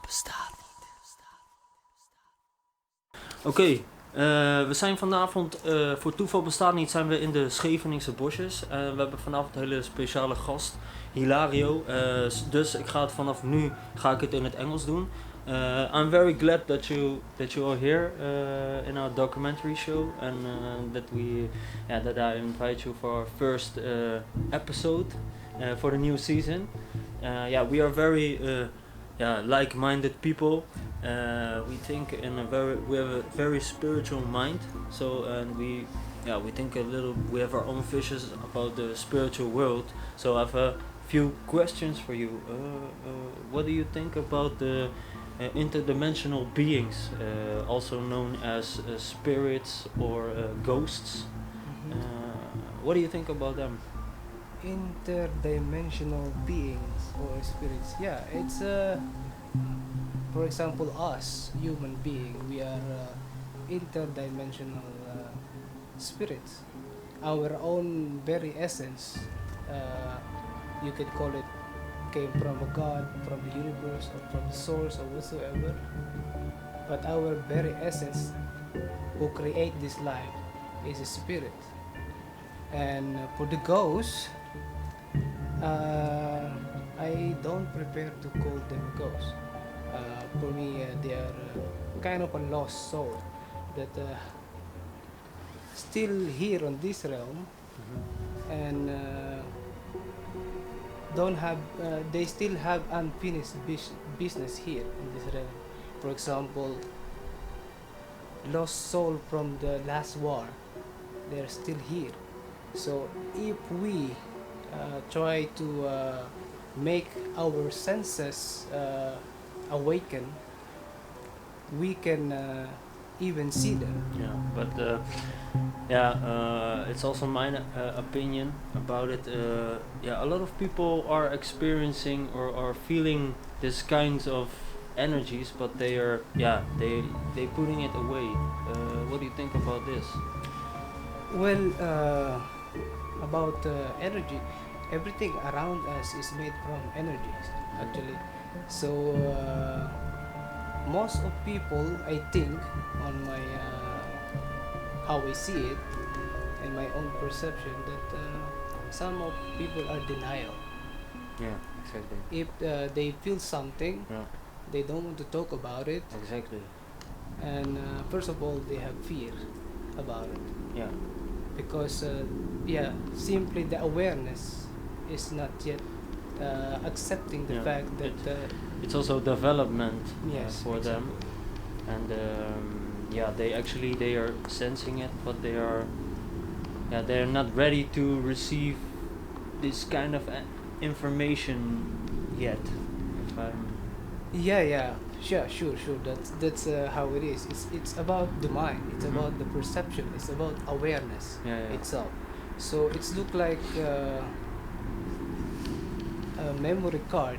bestaat niet. Oké, we zijn vanavond, voor Toeval Bestaat Niet, zijn we in de Scheveningse bosjes. We hebben vanavond een hele speciale gast, Hilario. Dus ik ga het vanaf nu het in het Engels doen. I'm very glad that you are here in our documentary show, and that I invite you for our first episode for the new season. We are very like-minded people. We think we have a very spiritual mind. So we think we have our own visions about the spiritual world. So I have a few questions for you. What do you think about the interdimensional beings, also known as spirits or ghosts? What do you think about them? Interdimensional beings or spirits. Yeah, it's for example, us human being, we are interdimensional spirits. Our own very essence, you could call it, came from a god, from the universe, or from the source, or whatsoever. But our very essence, who create this life, is a spirit. And for the ghosts, I don't prepare to call them ghosts. For me, they are kind of a lost soul that still here on this realm, and don't have. They still have unfinished business here in this realm. For example, lost soul from the last war, they are still here. So if we try to make our senses awaken, we can even see them. Yeah, but it's also my opinion about it. A lot of people are experiencing or are feeling this kinds of energies, but they are they putting it away. What do you think about this? Well, about energy, everything around us is made from energies, actually. So most of people, I think, on my how I see it and my own perception, that some of people are denial. Yeah, exactly. If they feel something, they don't want to talk about it. Exactly. And first of all, they have fear about it. Yeah. Because simply the awareness is not yet accepting the fact that it's also development for exactly. them, and they are sensing it, but they are not ready to receive this kind of information yet. If I'm Sure. That's how it is. It's about the mind. It's about the perception. It's about awareness itself. So it's look like a memory card.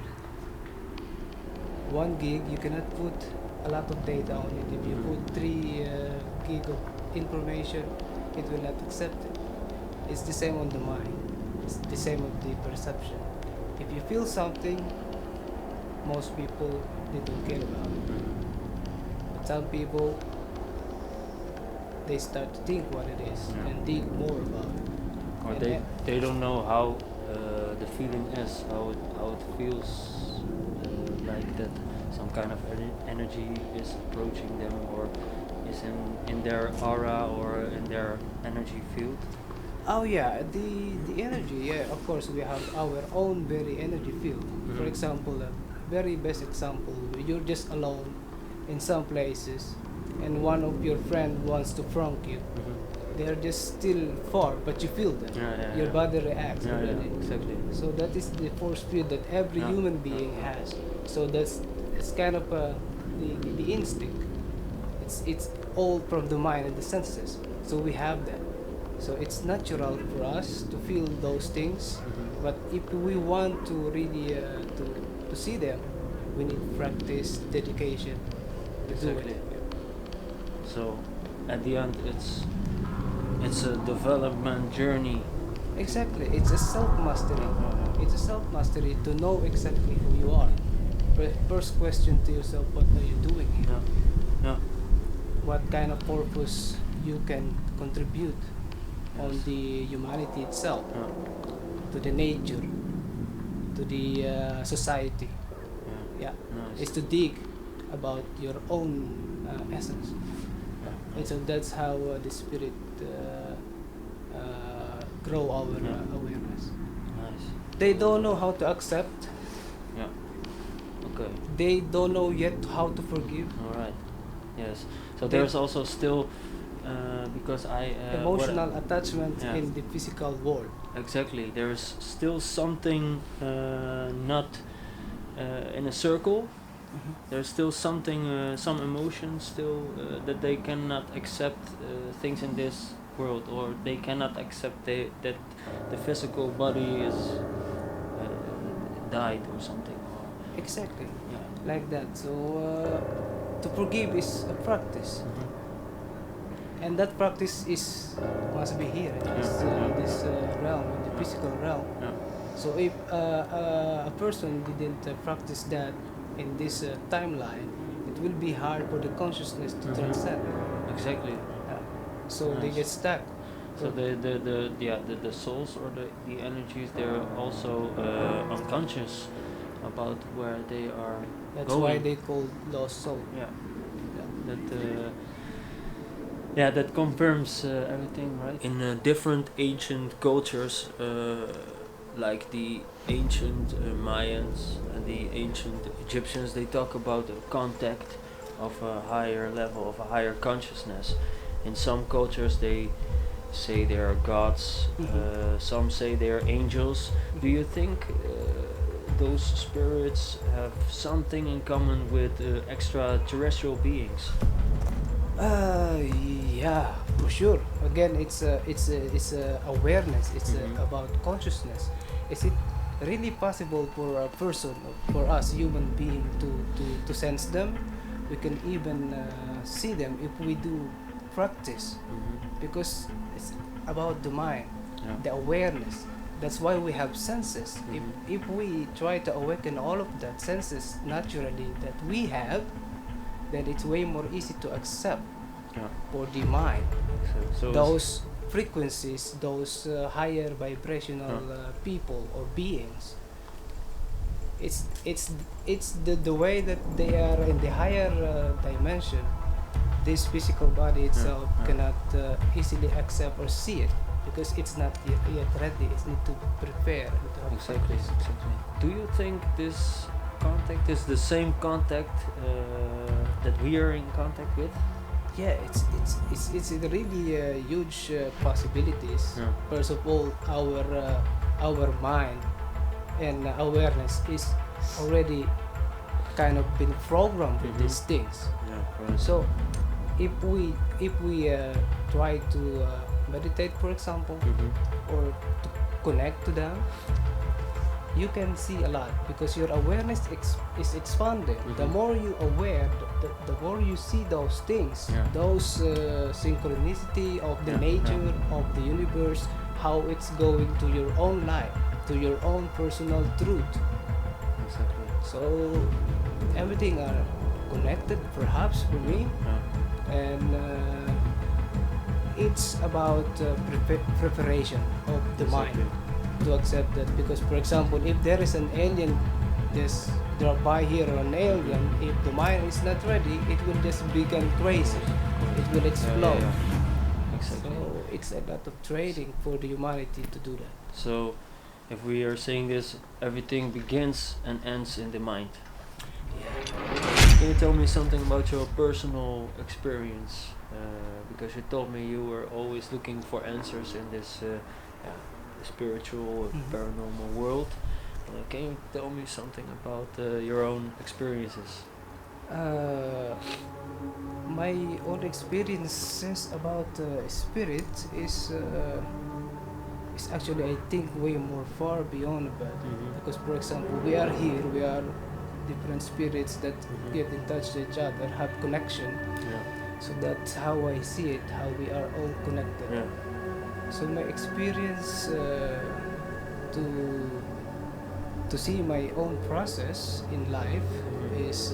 1 gig, you cannot put a lot of data on it. If you put 3 gig of information, it will not accept it. It's the same on the mind. It's the same with the perception. If you feel something, most people, they don't care about it. But some people, they start to think what it is and dig more about it. Or they don't know how the feeling is, how it feels like that some kind of energy is approaching them, or is in their aura or in their energy field. Oh yeah, the energy, of course we have our own very energy field. For example, very best example, you're just alone in some places and one of your friend wants to prank you. They're just still far, but you feel them. Your body reacts already. Exactly. So that is the force field that every human being has. So it's kind of the instinct. It's all from the mind and the senses. So we have that. So it's natural for us to feel those things. But if we want to really to see them, we need practice, dedication to do it. So at the end, it's a development journey. Exactly, it's a self-mastery. It's a self-mastery to know exactly who you are. first question to yourself, what are you doing here? Yeah. Yeah. What kind of purpose you can contribute on Yes. the humanity itself, Yeah. to the nature, to the society. Yeah. Yeah, Nice. is to dig about your own essence. Yeah. And so that's how the spirit grow our awareness. Nice. They don't know how to accept. Yeah. Okay. They don't know yet how to forgive. All right. Yes. So They- there's also still because I Emotional attachment Yeah. in the physical world. exactly, there's still something not in a circle. There's still something, some emotions still that they cannot accept things in this world, or they cannot accept that the physical body is died or something. Or, Exactly, yeah. like that. So to forgive is a practice, and that practice must be here in this realm, in the physical realm. Yeah. So if a person didn't practice that in this timeline, it will be hard for the consciousness to transcend. Exactly. So they Nice. get stuck. So the souls or the energies, they're also unconscious about where they are That's going. why they call lost soul. Yeah. That confirms everything, right? In different ancient cultures, like the ancient Mayans and the ancient Egyptians, they talk about the contact of a higher level, of a higher consciousness. In some cultures, they say they are gods. Some say they are angels. Do you think those spirits have something in common with extraterrestrial beings? Yeah, for sure. Again, it's awareness. It's about consciousness. Is it really possible for a person, for us human being, to sense them? We can even see them if we do practice, because it's about the mind, the awareness. That's why we have senses. If we try to awaken all of that senses naturally that we have, then it's way more easy to accept for the mind. So Those frequencies, those higher vibrational people or beings. It's the way that they are in the higher dimension. This physical body itself cannot easily accept or see it, because it's not yet ready. It needs to prepare. Exactly. Do you think this contact is the same contact that we are in contact with? Yeah, it's really huge possibilities. First of all, our mind and awareness is already kind of been programmed with these things. Yeah. So if we try to meditate, for example, or to connect to them, you can see a lot, because your awareness is expanded. The more you aware, the more you see those things, those synchronicity of the nature of the universe, how it's going to your own life, to your own personal truth. Exactly. So everything are connected, perhaps, for me. And it's about preparation of the mind to accept that. Because, for example, if there is an alien just drop by here, or an alien, if the mind is not ready, it will just become crazy. It will explode. Exactly. So it's a lot of training for the humanity to do that. So if we are saying this, everything begins and ends in the mind. Can you tell me something about your personal experience? Because you told me you were always looking for answers in this spiritual, paranormal world. Can you tell me something about your own experiences? My own experiences about spirit is actually, I think, way more far beyond that. Because, for example, we are here, we are different spirits that get in touch with each other, have connection. So that's how I see it, how we are all connected. So my experience to to see my own process in life is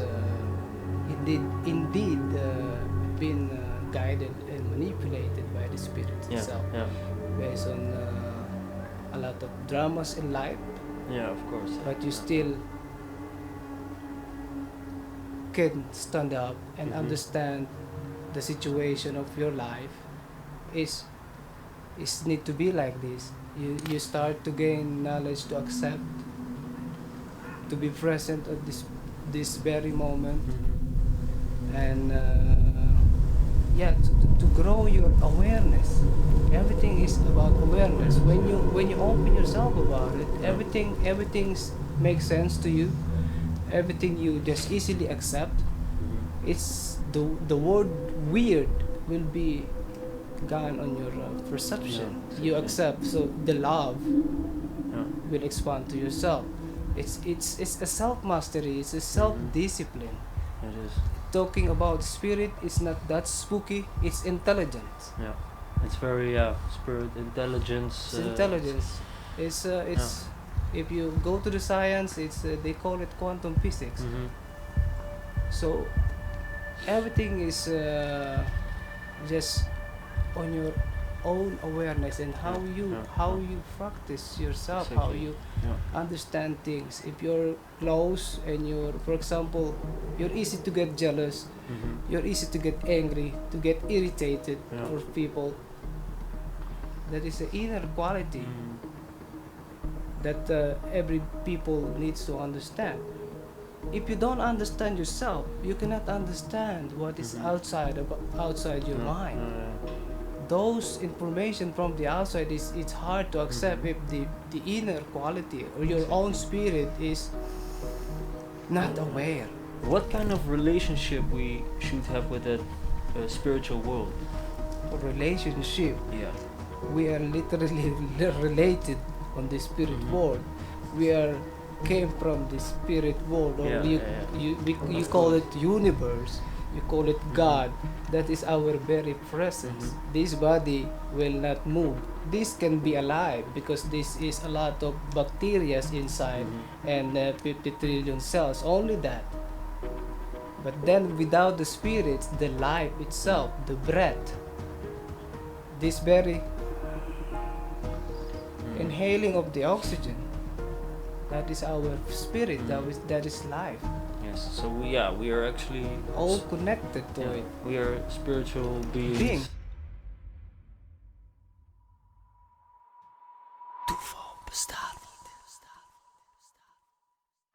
indeed been guided and manipulated by the spirit itself, based on a lot of dramas in life. Yeah, of course. But you still can stand up and understand the situation of your life is need to be like this. You start to gain knowledge to accept, to be present at this very moment, and to grow your awareness. Everything is about awareness. When you open yourself about it, everything makes sense to you. Everything you just easily accept. It's the word weird will be gone on your perception. You accept, so the love will expand to yourself. It's a self mastery. It's a self discipline. It is. Talking about spirit is not that spooky. It's intelligence. Yeah, it's very spirit intelligence. It's intelligence. It's if you go to the science, it's they call it quantum physics. So everything is just on your own awareness and how you practice yourself, how you understand things. If you're close and for example, you're easy to get jealous, you're easy to get angry, to get irritated for people. That is an inner quality that every people needs to understand. If you don't understand yourself, you cannot understand what is outside your mind. Those information from the outside it's hard to accept if the inner quality or your own spirit is not aware. What kind of relationship we should have with that spiritual world? Relationship. Yeah. We are literally related on the spirit world. We came from the spirit world, or you call it universe. You call it God. That is our very presence. This body will not move. This can be alive because this is a lot of bacteria inside and 50 trillion cells. Only that. But then without the spirit, the life itself, the breath, this very inhaling of the oxygen, that is our spirit. That is life. Yes, so we are actually all connected to it. We are spiritual beings.